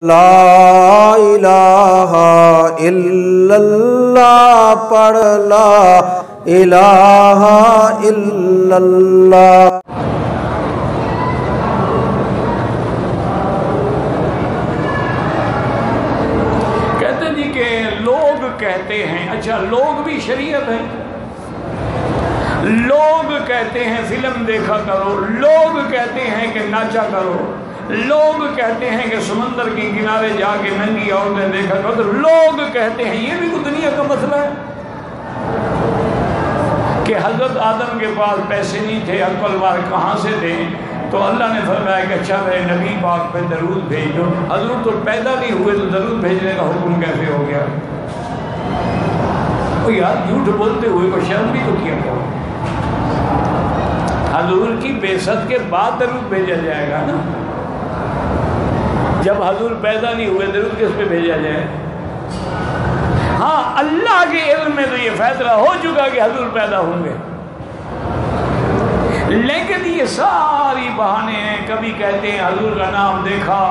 لا الہ الا اللہ پڑھ لا الہ الا اللہ۔ کہتے جی کہ لوگ کہتے ہیں، اچھا لوگ بھی شریعت ہے، لوگ کہتے ہیں فلم دیکھا کرو، لوگ کہتے ہیں کہ ناچا کرو، لوگ کہتے ہیں کہ سمندر کے کنارے جا کے ننگی عورتیں دیکھا کرو، تو لوگ کہتے ہیں یہ بھی کوئی دنیا کا مسئلہ ہے کہ حضرت آدم کے پاس پیسے نہیں تھے، عقل وار کہاں سے دیں؟ تو اللہ نے فرمایا کہ اچھا میرے نبی پاک پہ درود بھیج دو۔ حضور تو پیدا نہیں ہوئے تو درود بھیجنے کا حکم کیسے ہو گیا؟ او یار جھوٹ بولتے ہوئے کو شرم بھی تو کیا کرو۔ حضور کی بعثت کے بعد درود بھیجا جائے گا نا، جب حضور پیدا نہیں ہوئے درود کس پہ بھیجا جائے؟ ہاں اللہ کے علم میں تو یہ فیصلہ ہو چکا کہ حضور پیدا ہوں گے، لیکن یہ ساری بہانے ہیں۔ کبھی کہتے ہیں حضور کا نام دیکھا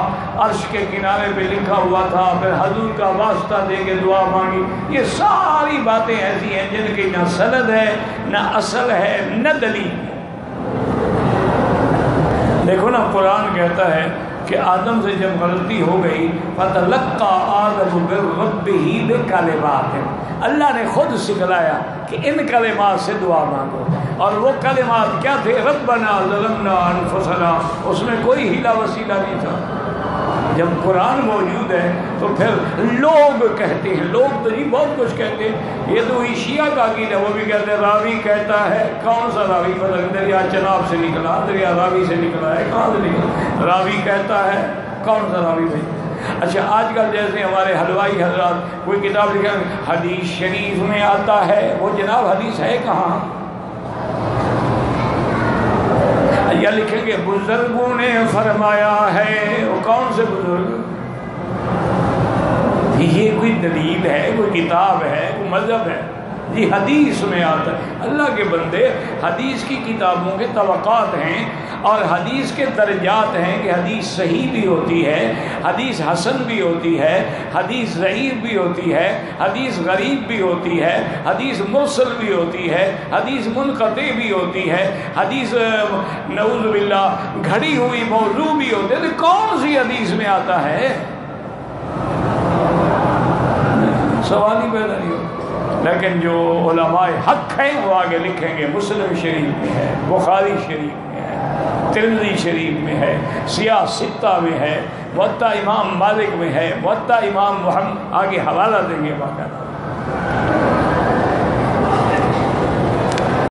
عرش کے کنارے پہ لکھا ہوا تھا، پھر حضور کا واسطہ دے کے دعا مانگی۔ یہ ساری باتیں ایسی ہیں جن کی نہ سند ہے، نہ اصل ہے، نہ دلیل۔ دیکھو نا قرآن کہتا ہے کہ آدم سے جب غلطی ہو گئی فَتَلَقَّى آدَمُ مِن رَبِّهِ بِكَلِمَاتٍ، اللہ نے خود سکھلایا کہ ان کلمات سے دعا مانگو، اور وہ کلمات کیا تھے؟ ربنا ظلمنا انفسنا، اس میں کوئی ہیلا وسیلہ نہیں تھا۔ جب قرآن موجود ہے تو پھر لوگ کہتے ہیں، لوگ تو نہیں بہت کچھ کہتے ہیں، یہ تو شیعہ کا عقیدہ ہے، وہ بھی کہتے ہیں راوی کہتا ہے۔ کون سا راوی؟ دریا چناب سے نکلا، دریا راوی سے نکلا ہے، کہاں سے نکلا؟ راوی کہتا ہے، کون سا راوی بھائی؟ اچھا آج کل جیسے ہمارے حلوائی حضرات کوئی کتاب لکھا حدیث شریف میں آتا ہے، وہ جناب حدیث ہے کہاں؟ یا لکھیں گے بزرگوں نے فرمایا ہے، وہ کون سے بزرگ؟ یہ کوئی دلیل ہے، کوئی کتاب ہے، کوئی مذہب ہے؟ جی حدیث میں آتا ہے۔ اللہ کے بندے، حدیث کی کتابوں کے طبقات ہیں اور حدیث کے درجات ہیں کہ حدیث صحیح بھی ہوتی ہے، حدیث حسن بھی ہوتی ہے، حدیث ضعیف بھی ہوتی ہے، حدیث غریب بھی ہوتی ہے، حدیث مرسل بھی ہوتی ہے، حدیث منقطع بھی ہوتی ہے، حدیث نعوذ باللہ گھڑی ہوئی موضوع بھی ہوتی ہے۔ تو کون سی حدیث میں آتا ہے؟ سوال ہی پیدا نہیں ہوتا۔ لیکن جو علماء حق ہیں وہ آگے لکھیں گے مسلم شریف میں ہے، بخاری شریف میں ہے، ترمذی شریف میں ہے، سیاہ ستہ میں ہے، موطا امام مالک میں ہے، موطا امام محمد، آگے حوالہ دیں گے باقاعدہ۔